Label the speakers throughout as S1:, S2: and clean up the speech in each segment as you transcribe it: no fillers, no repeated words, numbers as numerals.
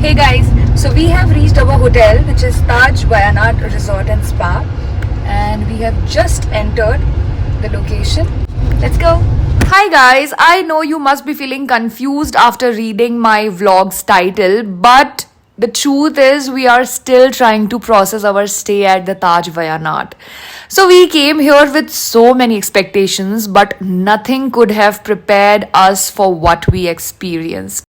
S1: Hey guys, so we have reached our hotel, which is Taj Wayanad Resort and Spa, and we have just entered the location. Let's go. Hi guys, I know you must be feeling confused after reading my vlog's title, but the truth is we are still trying to process our stay at the Taj Wayanad. So we came here with so many expectations, but nothing could have prepared us for what we experienced.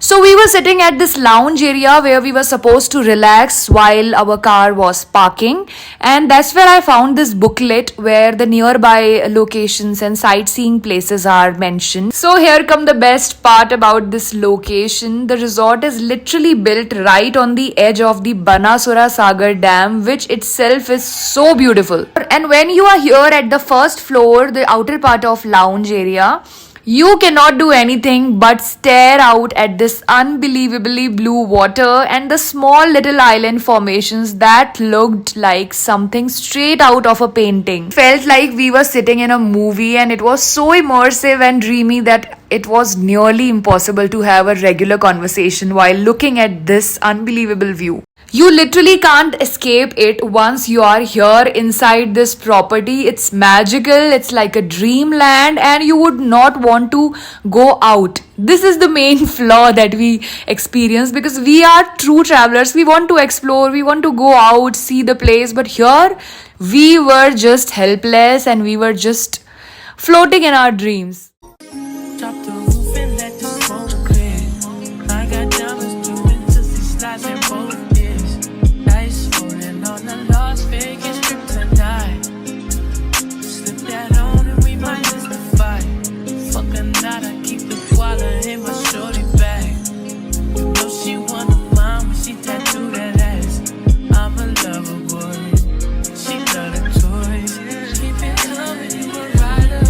S1: So we were sitting at this lounge area where we were supposed to relax while our car was parking, and that's where I found this booklet where the nearby locations and sightseeing places are mentioned. So here come the best part about this location. The resort is literally built right on the edge of the Banasura Sagar Dam, which itself is so beautiful. And when you are here at the first floor, the outer part of lounge area, you cannot do anything but stare out at this unbelievably blue water and the small little island formations that looked like something straight out of a painting. It felt like we were sitting in a movie, and it was so immersive and dreamy that it was nearly impossible to have a regular conversation while looking at this unbelievable view. You literally can't escape it once you are here inside this property. It's magical, it's like a dreamland, and you would not want to go out. This is the main flaw that we experience because we are true travelers. We want to explore, we want to go out, see the place, but here we were just helpless and we were just floating in our dreams.
S2: Drop the roof and let the smoke clear. I got diamonds doing Tootsie slides in both ears. Dice rolling on the Las Vegas strip tonight. Slip that on and we might miss the fight. Fuck a night, I keep the koala in my shorty bag. You know she wanna mine when she tattoo that ass. I'm a lover boy, she love the toys. Keep it coming, you a rider.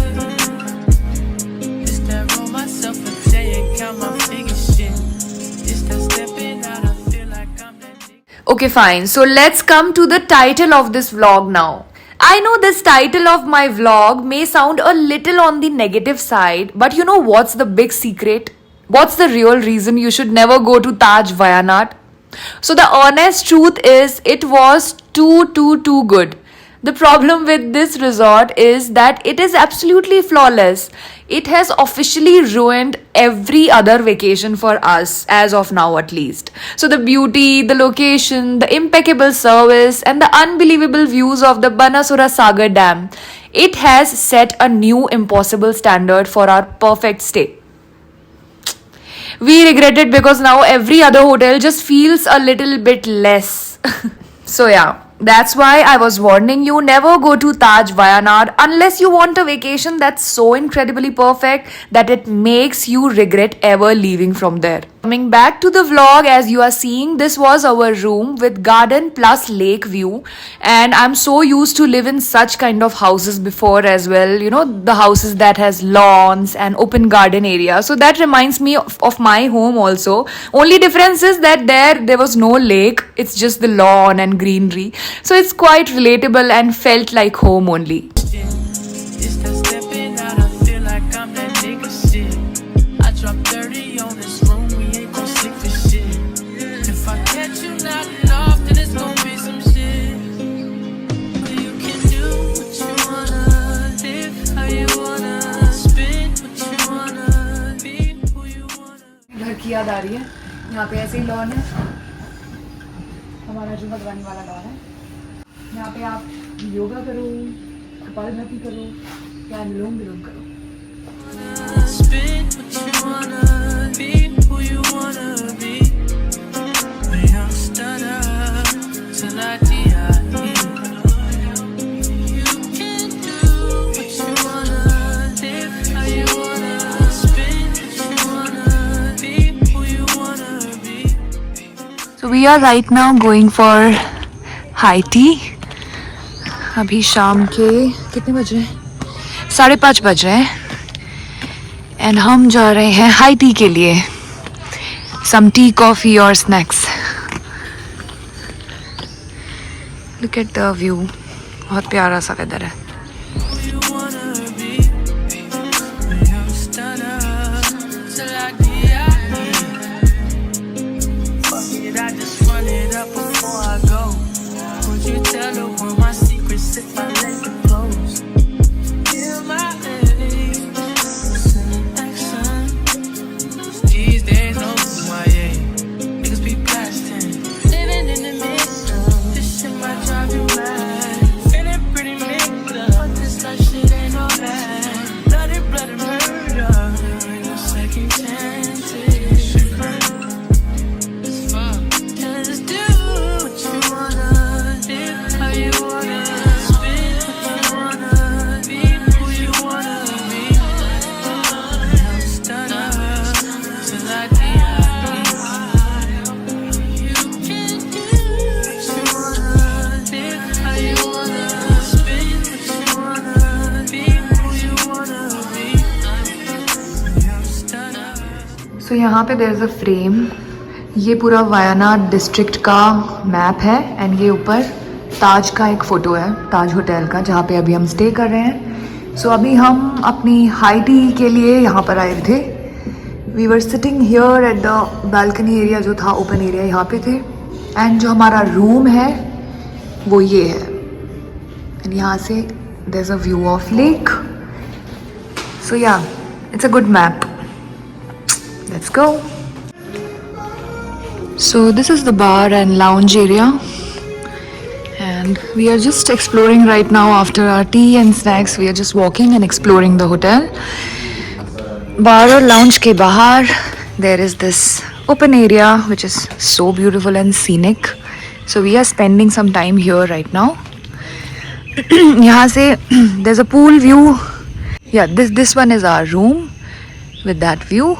S2: Roll myself a J and count my figure shit. It's that stepping out, I feel like I'm that nigga.
S1: Okay, fine. So let's come to the title of this vlog now. I know this title of my vlog may sound a little on the negative side, but you know what's the big secret? What's the real reason you should never go to Taj Wayanad? So the honest truth is it was too good. The problem with this resort is that it is absolutely flawless. It has officially ruined every other vacation for us, as of now at least. So the beauty, the location, the impeccable service, and the unbelievable views of the Banasura Sagar Dam, it has set a new impossible standard for our perfect stay. We regret it because now every other hotel just feels a little bit less. So yeah. That's why I was warning you, never go to Taj Wayanad unless you want a vacation that's so incredibly perfect that it makes you regret ever leaving from there. Coming back to the vlog, as you are seeing, this was our room with garden plus lake view, and I'm so used to live in such kind of houses before as well, you know, the houses that has lawns and open garden area. So that reminds me of my home also. Only difference is that there was no lake, it's just the lawn and greenery. So it's quite relatable and felt like home only.
S2: It's that stepping out, I feel like I'm that nigga shit. I drop 30 on this room, we ain't gon' stick for shit. If I catch you nodding off, then it's gon' be some shit. But you can do what you wanna, live how you wanna, spin what you wanna, be who you wanna.
S1: घर की याद आ रही है. यहाँ पे ऐसे ही lawn है, हमारा जो भगवान वाला लॉन है. यहाँ पे आप योगा करो, कपालभाति करो या अनुलोम विलोम करो.
S2: Spin what you wanna, be who you wanna be. We don't stutter till I die. You can do what you wanna, live how you wanna, spin what you wanna, be who you wanna be.
S1: So we are right now going for high tea. अभी शाम के कितने बज रहे हैं? 5:30 बज रहे हैं. एंड हम जा रहे हैं हाई टी के लिए. सम टी, कॉफ़ी और snacks. Look at the view. बहुत प्यारा सा वेदर है.
S2: Who you wanna be. We don't stutter till I die.
S1: सो यहाँ पे देयर इज़ अ फ्रेम. ये पूरा वायनाड डिस्ट्रिक्ट का मैप है एंड ये ऊपर ताज का एक फ़ोटो है, ताज होटल का, जहाँ पे अभी हम स्टे कर रहे हैं. सो अभी हम अपनी हाई टी के लिए यहाँ पर आए थे. We were sitting here at the balcony area जो था, ओपन एरिया यहाँ पे थे. एंड जो हमारा रूम है वो ये है. एंड यहाँ से there is a view of lake. So yeah, it's a good map. Let's go. So this is the bar and lounge area, and we are just exploring right now. After our tea and snacks, we are just walking and exploring the hotel. Bar और lounge के बाहर there is this open area which is so beautiful and scenic. So we are spending some time here right now. यहाँ से there's a pool view. Yeah, this one is our room with that view.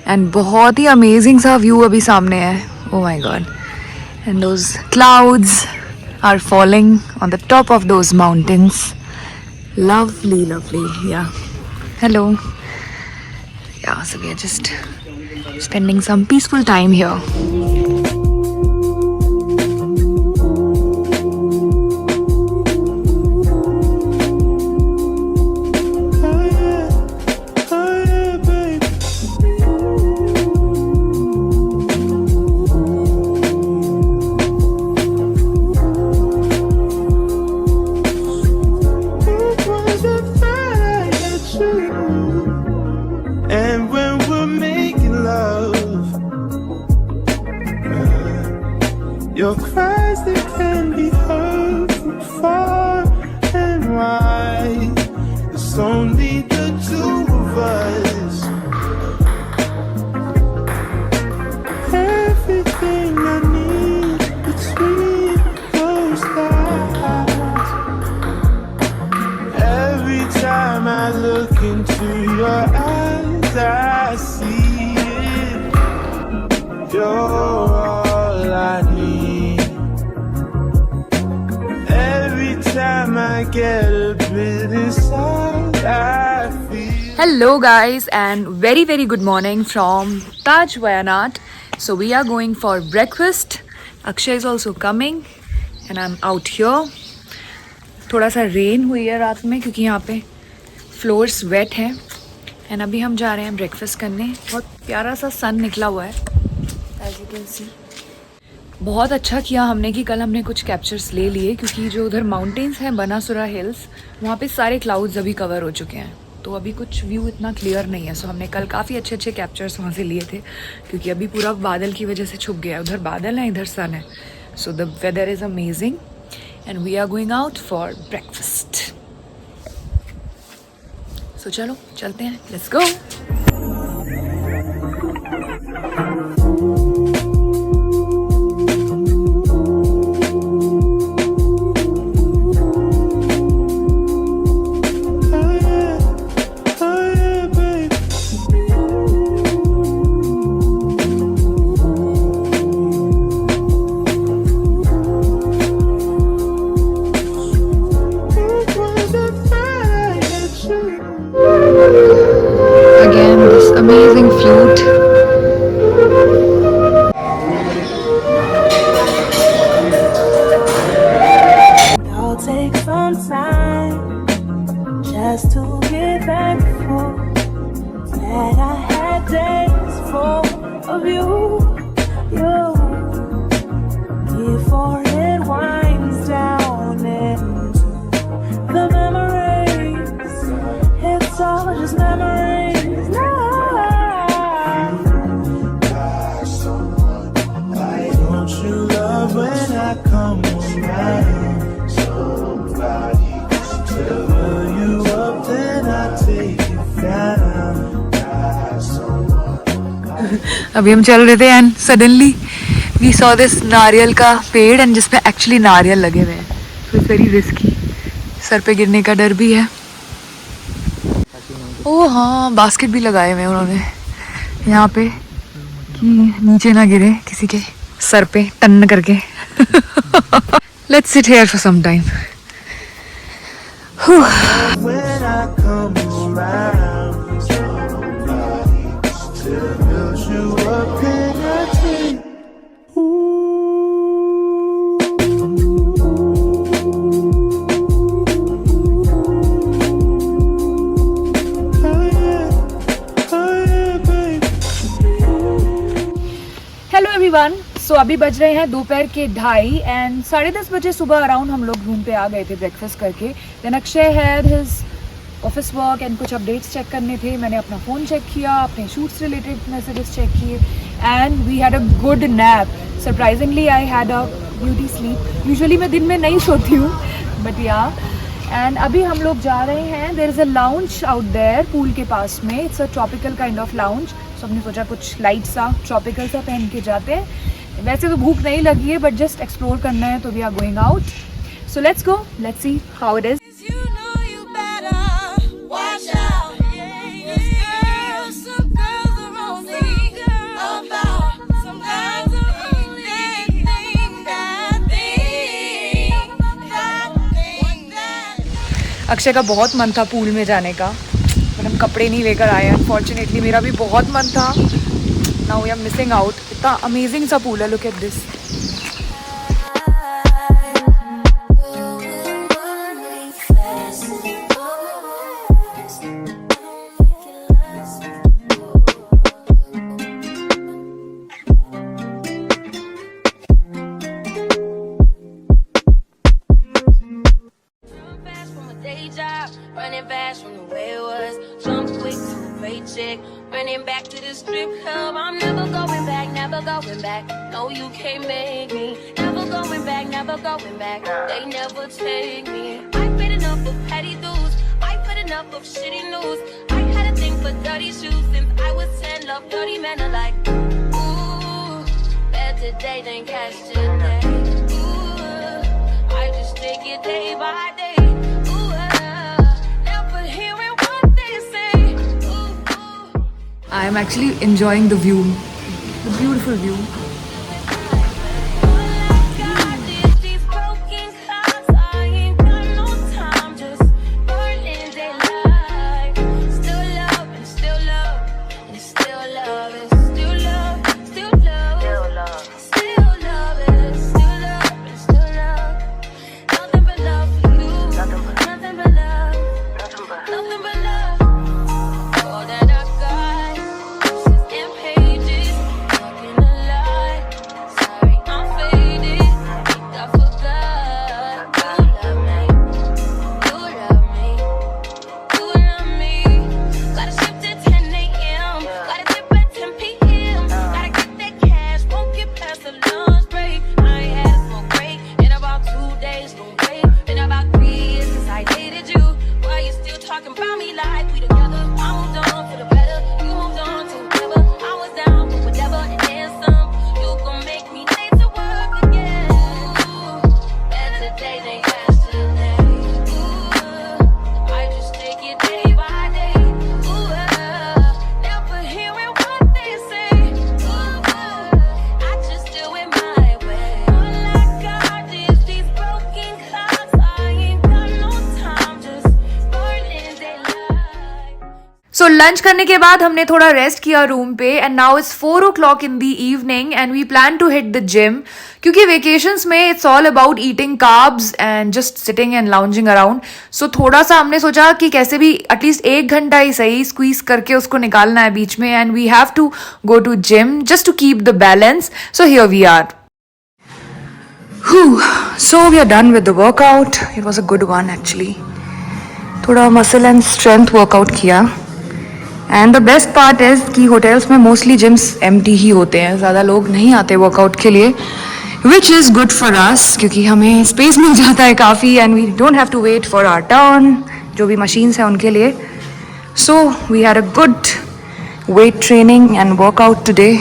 S1: And बहुत ही amazing सा view अभी सामने है. Oh my god. And those clouds are falling on the top of those mountains. Lovely lovely. Yeah hello. Yeah so we are just spending some peaceful time here.
S3: And when we're making love, your cries they can be heard from far and wide. It's only the two of us. Everything I need between those lines. Every time I look into your eyes, I see it. You're all I need. Every time I get a bit inside, I feel.
S1: Hello guys and very good morning from Taj Wayanad. So we are going for breakfast. Akshay is also coming and I'm out here. थोड़ा सा rain हुई है रात में क्योंकि यहाँ पे floors wait हैं. एंड अभी हम जा रहे हैं ब्रेकफास्ट करने. बहुत प्यारा सा सन निकला हुआ है एज यू कैन सी. बहुत अच्छा किया हमने कि कल हमने कुछ कैप्चर्स ले लिए क्योंकि जो उधर माउंटेन्स हैं बनासुरा हिल्स, वहाँ पे सारे क्लाउड्स अभी कवर हो चुके हैं. तो अभी कुछ व्यू इतना क्लियर नहीं है. सो हमने कल काफ़ी अच्छे कैप्चर्स वहाँ से लिए थे क्योंकि अभी पूरा बादल की वजह से छुप गया है. उधर बादल है, इधर सन है. So the weather is amazing and we are going out for breakfast. So चलो चलते हैं. Let's go. Again, this amazing flute.
S2: I'll take some time just to get thankful that I had days full of you. Before it winds down into the memories, it's all just memories now.
S3: Don't you love when I come around? Somebody fill you up, then I take you down.
S1: अभी हम चल रहे थे and suddenly we saw this नारियल का पेड़ and जिसपे actually नारियल लगे हुए हैं. So it's very risky. Sir पे गिरने का डर भी है. ओह हाँ, बास्केट भी लगाए हुए हैं उन्होंने यहाँ पे कि नीचे ना गिरे किसी के सर पे टन करके. Let's sit here for some time.
S3: When I come around, somebody fill
S1: hello everyone. So अभी बज रहे हैं दोपहर के 2:30 एंड 10:30 बजे सुबह अराउंड हम लोग रूम पे आ गए थे ब्रेकफास्ट करके। Then Akshay had his office work and कुछ अपडेट्स चेक करने थे। मैंने अपना फ़ोन चेक किया, अपने शूट्स रिलेटेड मैसेजेस चेक किए and we had a good nap. Surprisingly I had a beauty sleep. Usually मैं दिन में नहीं सोती हूँ बट या। एंड अभी हम लोग जा रहे हैं, there is a lounge out there pool के पास में। It's a tropical kind of lounge. So हमने सोचा कुछ लाइट सा ट्रॉपिकल सा पहन के जाते हैं। वैसे तो भूख नहीं लगी है बट जस्ट एक्सप्लोर करना है, तो we are going out. So let's go, let's see how it is.
S2: You know you better watch out. This girl, some girls are only about. Some guys are only think that.
S1: Akshay का बहुत मन था pool में जाने का but हम कपड़े नहीं लेकर आए। अनफॉर्चुनेटली मेरा भी बहुत मन था। Now we are missing out. इतना अमेजिंग सा पूल है, look at this.
S4: Running fast from the way it was. Jump quick to a paycheck. Running back to the strip club. I'm never going back, never going back. No, you can't make me. Never going back, never going back. They never take me. I've been enough of petty dudes. I've had enough of shitty news. I had a thing for dirty shoes since I was 10. Love dirty men are like, ooh, better day than cash today. Ooh, I just take it day by day.
S1: I am actually enjoying the view, the beautiful view. So lunch करने के बाद हमने थोड़ा rest किया room पे and now it's 4 o'clock in the evening and we plan to hit the gym. क्योंकि vacations में it's all about eating carbs and just sitting and lounging around. So थोड़ा सा हमने सोचा कि कैसे भी एटलीस्ट 1 घंटा ही सही स्क्वीज करके उसको निकालना है बीच में and we have to go to gym just to keep the balance. So here we are. So we are done with the workout. It was a good one actually. थोड़ा muscle and strength workout किया and the best part is कि hotels में mostly gyms empty ही होते हैं, ज़्यादा लोग नहीं आते वर्कआउट के लिए, which is good for us क्योंकि हमें स्पेस मिल जाता है काफ़ी and we don't have to wait for our turn, जो भी मशीन्स हैं उनके लिए। So we had a good weight training and workout today.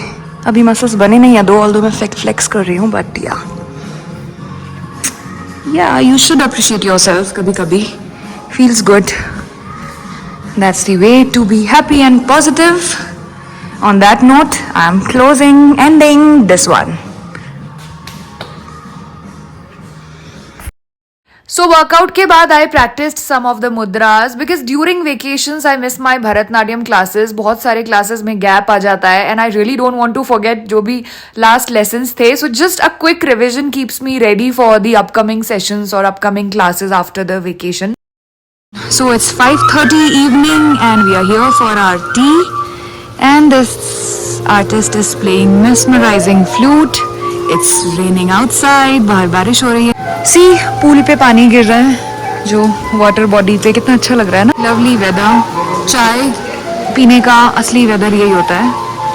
S1: अभी मसल्स बने नहीं है दो, ऑल्दो मैं फ्लेक्स कर रही हूँ बट या यू शुड अप्रिशिएट योरसेल्फ कभी कभी, feels good. That's the way to be happy and positive. On that note, I'm ending this one. So workout के बाद I practiced some of the mudras because during vacations I miss my Bharatnatyam classes. बहुत सारे classes में gap आ जाता है and I really don't want to forget जो भी last lessons थे. So just a quick revision keeps me ready for the upcoming sessions or upcoming classes after the vacation. So it's 5:30 evening and we are here for our tea And this artist is playing mesmerizing flute. It's raining outside. बाहर बारिश हो रही है. See, pool पे पानी गिर रहा है जो वाटर बॉडी पे. कितना अच्छा लग रहा है ना. Lovely weather. चाय पीने का असली वेदर यही होता है,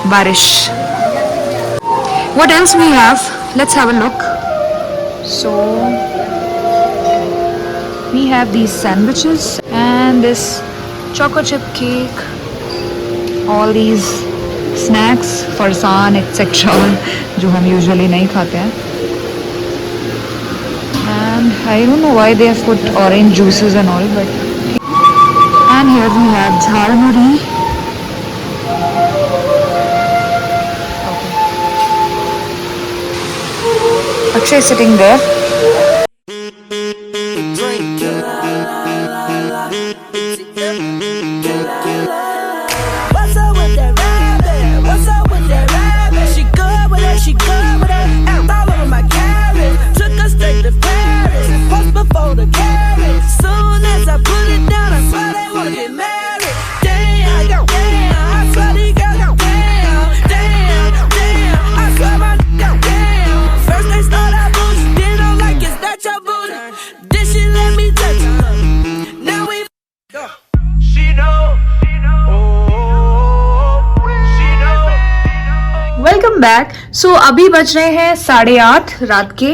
S1: बारिश. What else we have? Let's have a look. So we have these sandwiches and this choco chip cake. All these snacks, farsan, etc. जो हम usually नहीं खाते हैं. And I don't know why they have put orange juices and all, but. And here we have jhalmuri. Akshay is sitting there.
S2: What's up with that rabbit? What's up with that rabbit? She good with it, she good with it. Act all over my carrot. Took her straight to Paris. Post before the carrot. Soon as I put it down, I swear they wanna get married. Damn, damn, I swear these girls got damn, damn, damn. I swear my got damn. First they start out booty, then I'm like, is that your booty? Then she let me touch her. Now we she know.
S1: Welcome back. So अभी बज रहे हैं 8:30 रात के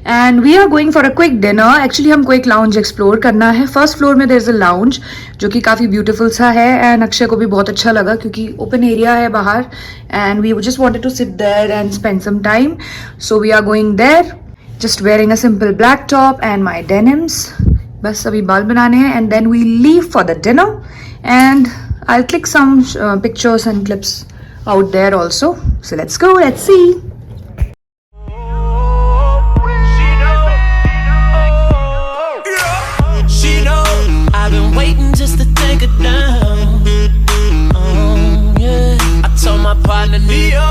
S1: and we are going for a quick dinner. Actually हमको एक lounge explore करना है. फर्स्ट फ्लोर में देयर इज अ लाउंज जो कि काफ़ी ब्यूटीफुल सा है एंड अक्षय को भी बहुत अच्छा लगा क्योंकि ओपन एरिया है बाहर and we just wanted to sit there and spend some time. So we are going there just wearing a simple black top and my denims. बस अभी बाल बनाने हैं and then we leave for the dinner and I will click some pictures and clips out there also. So let's go, let's see.
S2: She know I've been waiting just to take her down. Yeah. I told my partner Neo,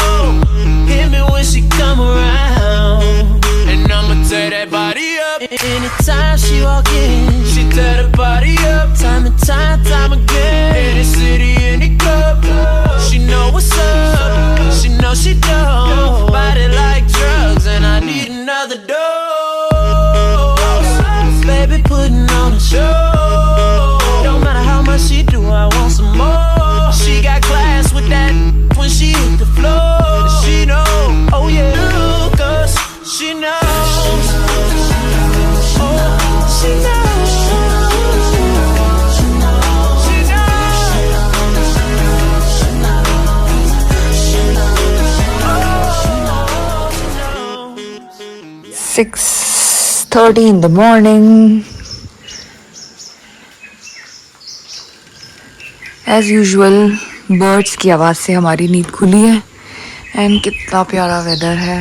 S2: hit me when she come around, and I'ma tear that body up. Anytime she walk in, she tear the body up. Time and time again. In the city, in the club. She know what's up. She know she don't. Body like drugs, and I need another dose. Baby putting on a show. Don't matter how much she do, I want some more. She got class with that when she hit the floor. She know, oh yeah, cause she knows. Oh, she knows.
S1: Six 6:30 in the morning. As usual, birds की आवाज़ से हमारी नींद खुली है and कितना प्यारा weather है.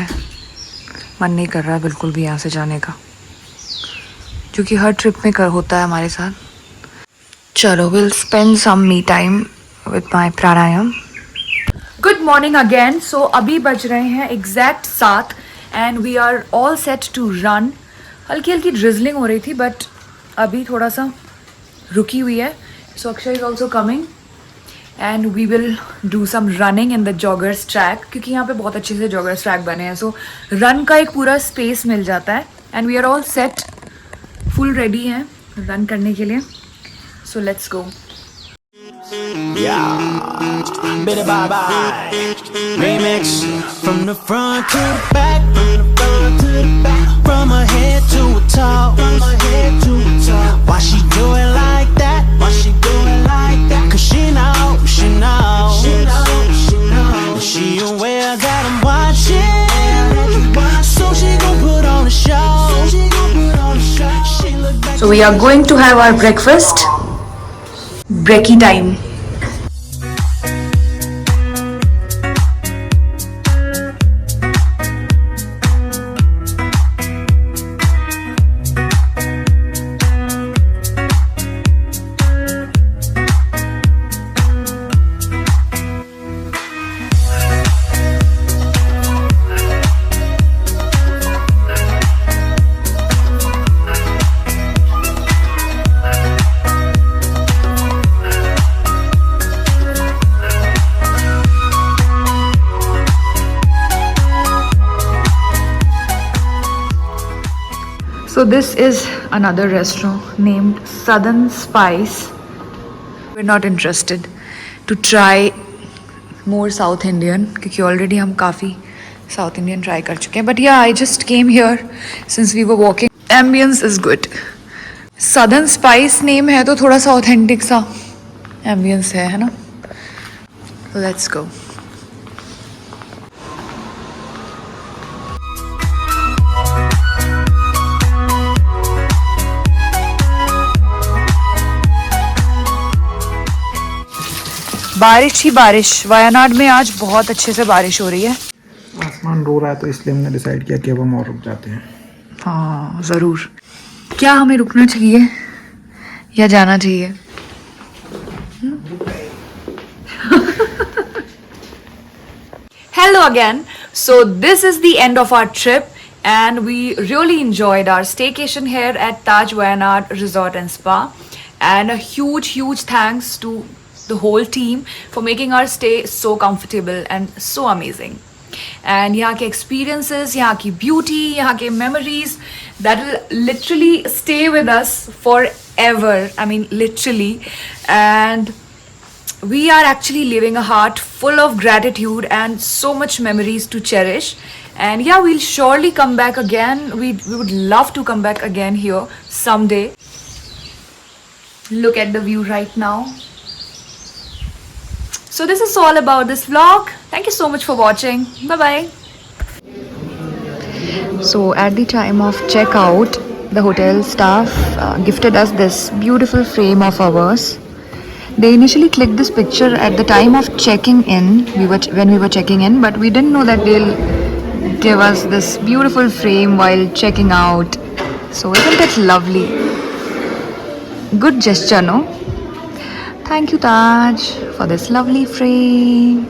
S1: मन नहीं कर रहा बिल्कुल भी यहाँ से जाने का, जो कि हर ट्रिप में होता है हमारे साथ. चलो, will spend some me time with my pranayama. Good morning again. So अभी बज रहे हैं exact 7 and we are all set to run. हल्की हल्की ड्रिजलिंग हो रही थी बट अभी थोड़ा सा रुकी हुई है. So Akshay is also coming and we will do some running in the joggers track, क्योंकि यहाँ पे बहुत अच्छे से जॉगर्स ट्रैक बने हैं. सो रन का एक पूरा स्पेस मिल जाता है and we are all set, full ready हैं रन करने के लिए. So let's go.
S3: Yeah, bit of bye-bye remix from the front to the back, from the front to the back, from her head to her toe, from her head to her toe. Why she do it like that? Why she do it like that? 'Cause she knows, she knows, she knows, she knows. She aware that I'm watching, so she gon' put on a show, she gon' put on a show. She look back.
S1: So we are going to have our breakfast. Brekkie time. So this is another restaurant named Southern Spice. We're not interested to try more South Indian क्योंकि already हम काफ़ी South Indian try कर चुके हैं. But yeah, I just came here since we were walking. Ambience is good. Southern Spice name है तो थोड़ा सा authentic सा ambience है ना? So let's go. बारिश ही बारिश. वायनाड में आज बहुत अच्छे से बारिश हो रही है.
S5: आसमान रो रहा है तो इसलिए हमने डिसाइड किया कि अब हम और रुक जाते हैं.
S1: हाँ ज़रूर. क्या हमें रुकना चाहिए या जाना चाहिए? Hello again. So this is the end of our trip and we really enjoyed our staycation here at Taj Wayanad Resort and Spa, and a huge thanks to the whole team for making our stay so comfortable and so amazing. And यहाँ के experiences, यहाँ की beauty, यहाँ के memories that will literally stay with us forever. I mean literally. And we are actually living a heart full of gratitude and so much memories to cherish. And yeah, we'll surely come back again. We would love to come back again here someday. Look at the view right now. So this is all about this vlog. Thank you so much for watching. Bye bye. So at the time of checkout, the hotel staff gifted us this beautiful frame of ours. They initially clicked this picture at the time of checking in, when we were checking in, but we didn't know that they'll give us this beautiful frame while checking out. So isn't it lovely? Good gesture, no? Thank you, Taj, for this lovely frame.